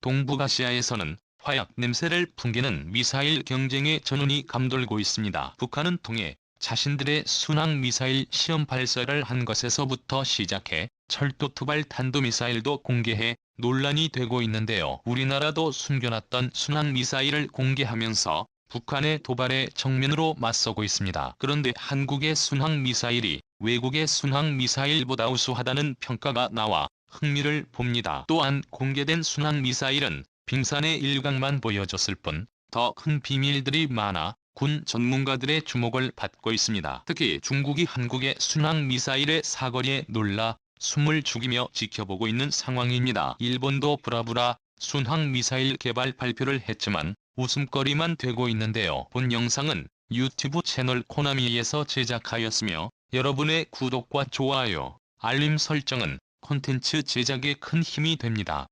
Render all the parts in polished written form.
동북아시아에서는 화약 냄새를 풍기는 미사일 경쟁의 전운이 감돌고 있습니다. 북한은 통해 자신들의 순항미사일 시험 발사를 한 것에서부터 시작해 철도투발 탄도미사일도 공개해 논란이 되고 있는데요. 우리나라도 숨겨놨던 순항미사일을 공개하면서 북한의 도발에 정면으로 맞서고 있습니다. 그런데 한국의 순항미사일이 외국의 순항미사일보다 우수하다는 평가가 나와 흥미를 봅니다. 또한 공개된 순항미사일은 빙산의 일각만 보여줬을 뿐 더 큰 비밀들이 많아 군 전문가들의 주목을 받고 있습니다. 특히 중국이 한국의 순항미사일의 사거리에 놀라 숨을 죽이며 지켜보고 있는 상황입니다. 일본도 브라브라 순항미사일 개발 발표를 했지만 웃음거리만 되고 있는데요. 본 영상은 유튜브 채널 코나미에서 제작하였으며 여러분의 구독과 좋아요, 알림 설정은 콘텐츠 제작에 큰 힘이 됩니다.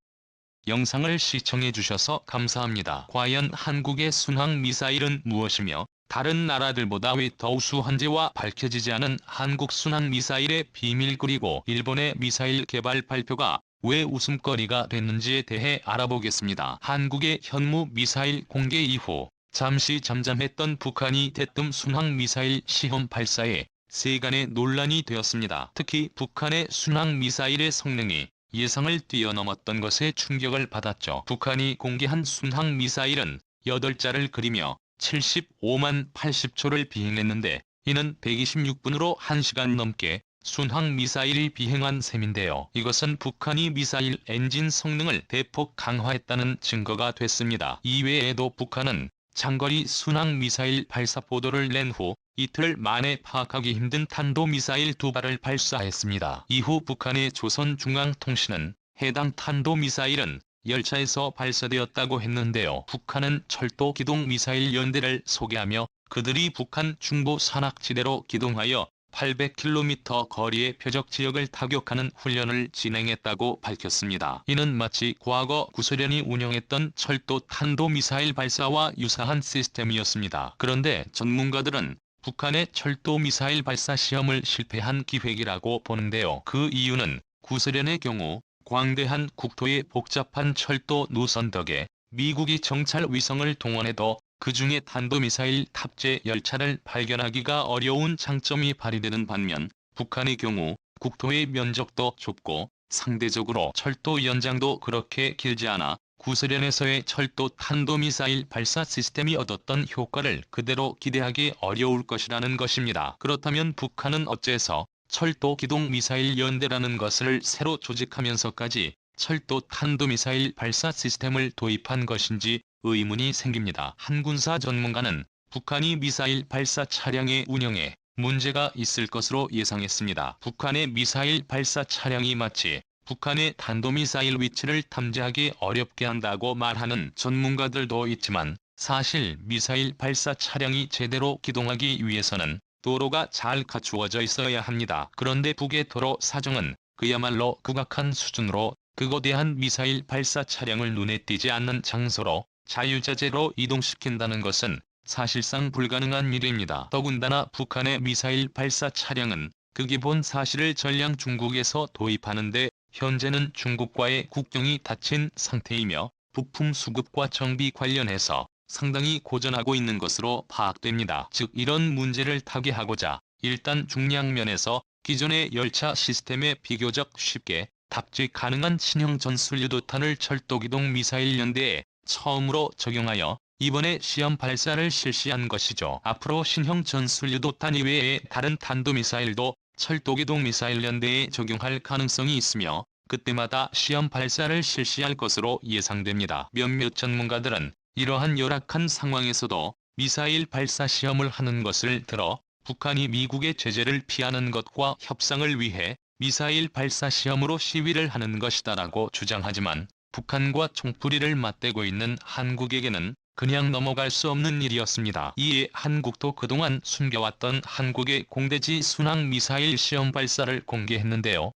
영상을 시청해주셔서 감사합니다. 과연 한국의 순항미사일은 무엇이며 다른 나라들보다 왜 더 우수한지와 밝혀지지 않은 한국 순항미사일의 비밀 그리고 일본의 미사일 개발 발표가 왜 웃음거리가 됐는지에 대해 알아보겠습니다. 한국의 현무 미사일 공개 이후 잠시 잠잠했던 북한이 대뜸 순항미사일 시험 발사에 세간의 논란이 되었습니다. 특히 북한의 순항미사일의 성능이 예상을 뛰어넘었던 것에 충격을 받았죠. 북한이 공개한 순항미사일은 8자를 그리며 75만 80초를 비행했는데 이는 126분으로 1시간 넘게 순항미사일이 비행한 셈인데요. 이것은 북한이 미사일 엔진 성능을 대폭 강화했다는 증거가 됐습니다. 이외에도 북한은 장거리 순항미사일 발사 보도를 낸 후 이틀 만에 파악하기 힘든 탄도미사일 2발을 발사했습니다. 이후 북한의 조선중앙통신은 해당 탄도미사일은 열차에서 발사되었다고 했는데요. 북한은 철도기동미사일 연대를 소개하며 그들이 북한 중부 산악지대로 기동하여 800km 거리의 표적지역을 타격하는 훈련을 진행했다고 밝혔습니다. 이는 마치 과거 구소련이 운영했던 철도 탄도미사일 발사와 유사한 시스템이었습니다. 그런데 전문가들은 북한의 철도미사일 발사 시험을 실패한 기획이라고 보는데요. 그 이유는 구소련의 경우 광대한 국토의 복잡한 철도 노선 덕에 미국이 정찰 위성을 동원해도 그 중에 탄도미사일 탑재 열차를 발견하기가 어려운 장점이 발휘되는 반면 북한의 경우 국토의 면적도 좁고 상대적으로 철도 연장도 그렇게 길지 않아 구소련에서의 철도 탄도미사일 발사 시스템이 얻었던 효과를 그대로 기대하기 어려울 것이라는 것입니다. 그렇다면 북한은 어째서 철도 기동 미사일 연대라는 것을 새로 조직하면서까지 철도 탄도미사일 발사 시스템을 도입한 것인지 의문이 생깁니다. 한 군사 전문가는 북한이 미사일 발사 차량의 운영에 문제가 있을 것으로 예상했습니다. 북한의 미사일 발사 차량이 마치 북한의 탄도미사일 위치를 탐지하기 어렵게 한다고 말하는 전문가들도 있지만 사실 미사일 발사 차량이 제대로 기동하기 위해서는 도로가 잘 갖추어져 있어야 합니다. 그런데 북의 도로 사정은 그야말로 극악한 수준으로 극거대한 미사일 발사 차량을 눈에 띄지 않는 장소로 자유자재로 이동시킨다는 것은 사실상 불가능한 일입니다. 더군다나 북한의 미사일 발사 차량은 그 기본 사실을 전량 중국에서 도입하는데 현재는 중국과의 국경이 닫힌 상태이며 부품 수급과 정비 관련해서 상당히 고전하고 있는 것으로 파악됩니다. 즉 이런 문제를 타개하고자 일단 중량면에서 기존의 열차 시스템에 비교적 쉽게 탑재 가능한 신형 전술유도탄을 철도기동 미사일 연대에 처음으로 적용하여 이번에 시험 발사를 실시한 것이죠. 앞으로 신형 전술유도탄 이외에 다른 탄도미사일도 철도기동 미사일 연대에 적용할 가능성이 있으며 그때마다 시험 발사를 실시할 것으로 예상됩니다. 몇몇 전문가들은 이러한 열악한 상황에서도 미사일 발사 시험을 하는 것을 들어 북한이 미국의 제재를 피하는 것과 협상을 위해 미사일 발사 시험으로 시위를 하는 것이다라고 주장하지만 북한과 총풀이를 맞대고 있는 한국에게는 그냥 넘어갈 수 없는 일이었습니다. 이에 한국도 그동안 숨겨왔던 한국의 공대지 순항미사일 시험 발사를 공개했는데요.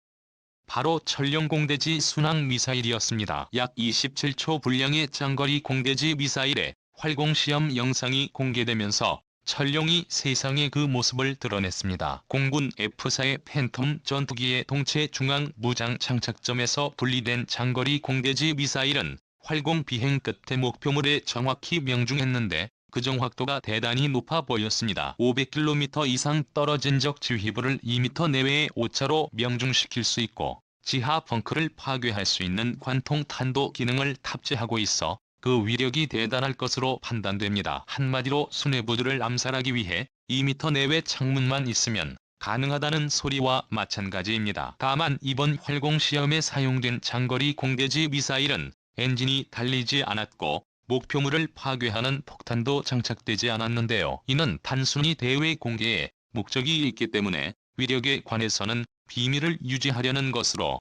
바로 천령 공대지 순항미사일이었습니다. 약 27초 분량의 장거리 공대지 미사일의 활공시험 영상이 공개되면서 천령이 세상의 그 모습을 드러냈습니다. 공군 F사의 팬텀 전투기의 동체 중앙 무장 장착점에서 분리된 장거리 공대지 미사일은 활공 비행 끝에 목표물에 정확히 명중했는데 그 정확도가 대단히 높아 보였습니다. 500km 이상 떨어진 적 지휘부를 2m 내외의 오차로 명중시킬 수 있고 지하 벙커를 파괴할 수 있는 관통 탄도 기능을 탑재하고 있어 그 위력이 대단할 것으로 판단됩니다. 한마디로 수뇌부들을 암살하기 위해 2m 내외 창문만 있으면 가능하다는 소리와 마찬가지입니다. 다만 이번 활공 시험에 사용된 장거리 공대지 미사일은 엔진이 달리지 않았고 목표물을 파괴하는 폭탄도 장착되지 않았는데요. 이는 단순히 대외 공개에 목적이 있기 때문에 위력에 관해서는 비밀을 유지하려는 것으로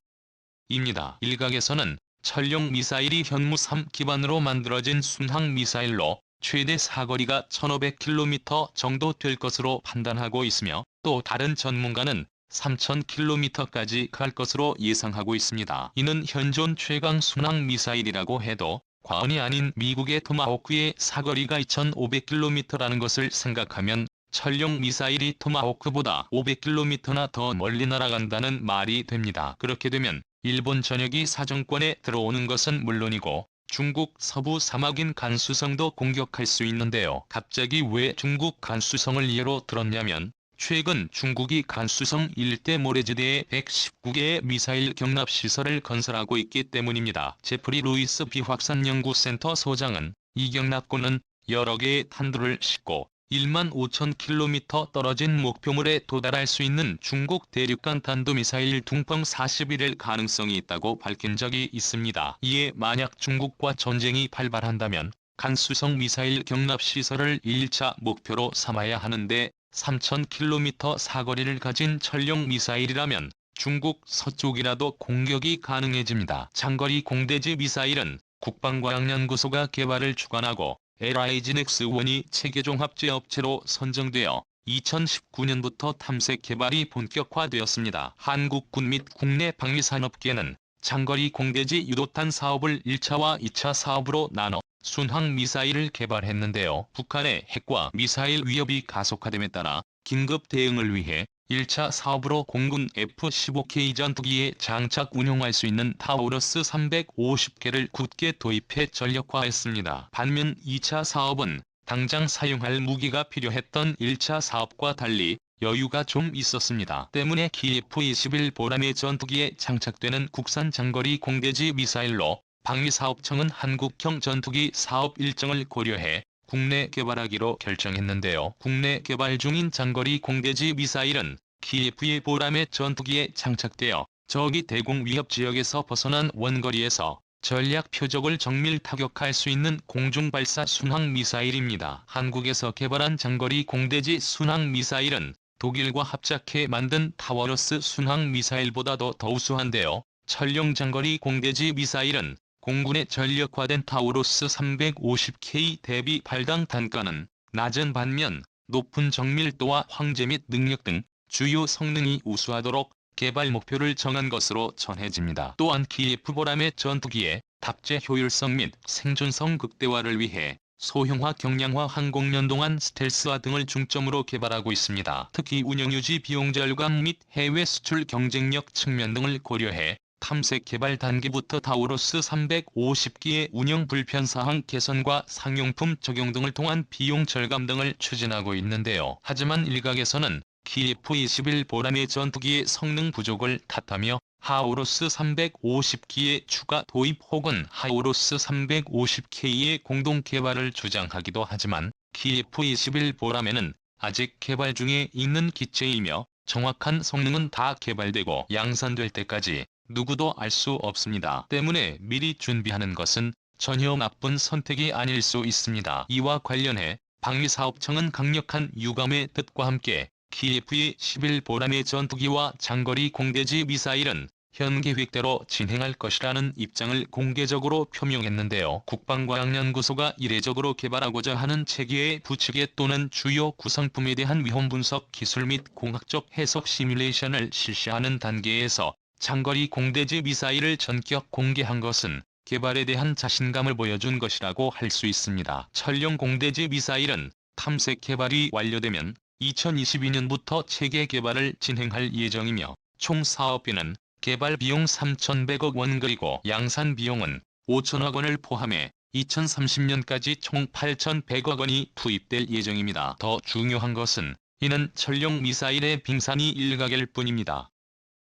입니다. 일각에서는 천룡 미사일이 현무3 기반으로 만들어진 순항 미사일로 최대 사거리가 1500km 정도 될 것으로 판단하고 있으며 또 다른 전문가는 3000km까지 갈 것으로 예상하고 있습니다. 이는 현존 최강 순항 미사일이라고 해도 과언이 아닌 미국의 토마호크의 사거리가 2500km라는 것을 생각하면 천룡 미사일이 토마호크보다 500km나 더 멀리 날아간다는 말이 됩니다. 그렇게 되면 일본 전역이 사정권에 들어오는 것은 물론이고 중국 서부 사막인 간수성도 공격할 수 있는데요. 갑자기 왜 중국 간수성을 예로 들었냐면 최근 중국이 간수성 일대 모래지대에 119개의 미사일 경납시설을 건설하고 있기 때문입니다. 제프리 루이스 비확산연구센터 소장은 이 경납고는 여러 개의 탄두를 싣고 15,000km 떨어진 목표물에 도달할 수 있는 중국 대륙간 탄도미사일 둥펑 41일 가능성이 있다고 밝힌 적이 있습니다. 이에 만약 중국과 전쟁이 발발한다면 간수성 미사일 경납시설을 1차 목표로 삼아야 하는데 3,000km 사거리를 가진 천룡 미사일이라면 중국 서쪽이라도 공격이 가능해집니다. 장거리 공대지 미사일은 국방과학연구소가 개발을 주관하고 LIG 넥스1이 체계종합제업체로 선정되어 2019년부터 탐색 개발이 본격화되었습니다. 한국군 및 국내 방위산업계는 장거리 공대지 유도탄 사업을 1차와 2차 사업으로 나눠 순항 미사일을 개발했는데요. 북한의 핵과 미사일 위협이 가속화됨에 따라 긴급 대응을 위해 1차 사업으로 공군 F-15K 전투기에 장착 운용할 수 있는 타우러스 350개를 굳게 도입해 전력화했습니다. 반면 2차 사업은 당장 사용할 무기가 필요했던 1차 사업과 달리 여유가 좀 있었습니다. 때문에 KF-21 보람의 전투기에 장착되는 국산 장거리 공대지 미사일로 방위사업청은 한국형 전투기 사업 일정을 고려해 국내 개발하기로 결정했는데요. 국내 개발 중인 장거리 공대지 미사일은 KF의 보람의 전투기에 장착되어 적이 대공 위협 지역에서 벗어난 원거리에서 전략 표적을 정밀 타격할 수 있는 공중발사 순항 미사일입니다. 한국에서 개발한 장거리 공대지 순항 미사일은 독일과 합작해 만든 타워러스 순항 미사일보다도 더 우수한데요. 천룡 장거리 공대지 미사일은 공군의 전력화된 타우로스 350K 대비 발당 단가는 낮은 반면 높은 정밀도와 황제 및 능력 등 주요 성능이 우수하도록 개발 목표를 정한 것으로 전해집니다. 또한 KF 보람의 전투기의 탑재 효율성 및 생존성 극대화를 위해 소형화 경량화 항공연동한 스텔스화 등을 중점으로 개발하고 있습니다. 특히 운영유지 비용 절감 및 해외 수출 경쟁력 측면 등을 고려해 탐색 개발 단계부터 타우로스 350기의 운영 불편사항 개선과 상용품 적용 등을 통한 비용 절감 등을 추진하고 있는데요. 하지만 일각에서는 KF-21 보람의 전투기의 성능 부족을 탓하며 하우로스 350기의 추가 도입 혹은 하우로스 350K의 공동 개발을 주장하기도 하지만 KF-21 보람에는 아직 개발 중에 있는 기체이며 정확한 성능은 다 개발되고 양산될 때까지 누구도 알 수 없습니다. 때문에 미리 준비하는 것은 전혀 나쁜 선택이 아닐 수 있습니다. 이와 관련해 방위사업청은 강력한 유감의 뜻과 함께 KF-21 보람의 전투기와 장거리 공대지 미사일은 현 계획대로 진행할 것이라는 입장을 공개적으로 표명했는데요. 국방과학연구소가 이례적으로 개발하고자 하는 체계의 부칙에 또는 주요 구성품에 대한 위험 분석 기술 및 공학적 해석 시뮬레이션을 실시하는 단계에서 장거리 공대지 미사일을 전격 공개한 것은 개발에 대한 자신감을 보여준 것이라고 할 수 있습니다. 천룡 공대지 미사일은 탐색 개발이 완료되면 2022년부터 체계 개발을 진행할 예정이며 총 사업비는 개발 비용 3,100억 원 그리고 양산 비용은 5천억 원을 포함해 2030년까지 총 8,100억 원이 투입될 예정입니다. 더 중요한 것은 이는 전용 미사일의 빙산이 일각일 뿐입니다.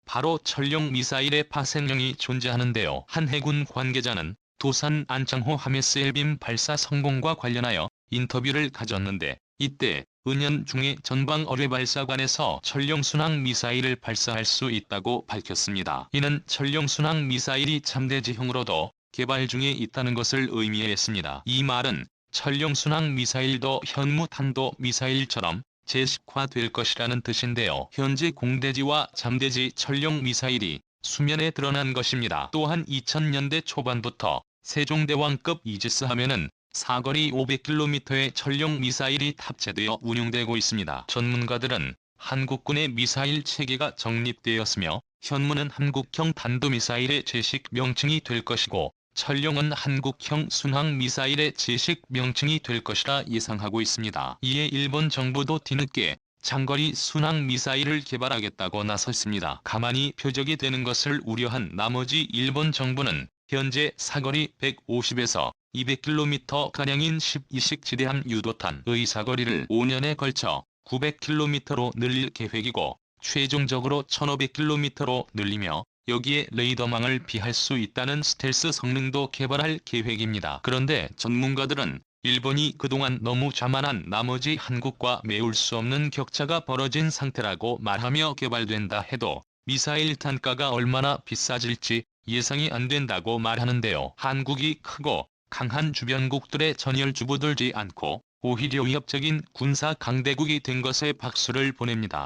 바로 전용 미사일의 파생령이 존재하는데요. 한 해군 관계자는 도산 안창호 하메스 헬빔 발사 성공과 관련하여 인터뷰를 가졌는데, 이때 은연중에 전방 어뢰 발사관에서 전용 순항 미사일을 발사할 수 있다고 밝혔습니다. 이는 전용 순항 미사일이 잠대지형으로도 개발 중에 있다는 것을 의미했습니다. 이 말은 전용 순항 미사일도 현무 탄도 미사일처럼 제식화될 것이라는 뜻인데요. 현재 공대지와 잠대지 전용 미사일이 수면에 드러난 것입니다. 또한 2000년대 초반부터 세종대왕급 이지스 하면은 사거리 500km의 전용 미사일이 탑재되어 운용되고 있습니다. 전문가들은 한국군의 미사일 체계가 정립되었으며 현무는 한국형 탄도미사일의 제식 명칭이 될 것이고 전용은 한국형 순항미사일의 제식 명칭이 될 것이라 예상하고 있습니다. 이에 일본 정부도 뒤늦게 장거리 순항미사일을 개발하겠다고 나섰습니다. 가만히 표적이 되는 것을 우려한 나머지 일본 정부는 현재 사거리 150에서 200km가량인 12식 지대함 유도탄의 사거리를 5년에 걸쳐 900km로 늘릴 계획이고 최종적으로 1500km로 늘리며 여기에 레이더망을 피할 수 있다는 스텔스 성능도 개발할 계획입니다. 그런데 전문가들은 일본이 그동안 너무 자만한 나머지 한국과 메울 수 없는 격차가 벌어진 상태라고 말하며 개발된다 해도 미사일 단가가 얼마나 비싸질지 예상이 안 된다고 말하는데요. 한국이 크고 강한 주변국들의 전열주부들지 않고 오히려 위협적인 군사 강대국이 된 것에 박수를 보냅니다.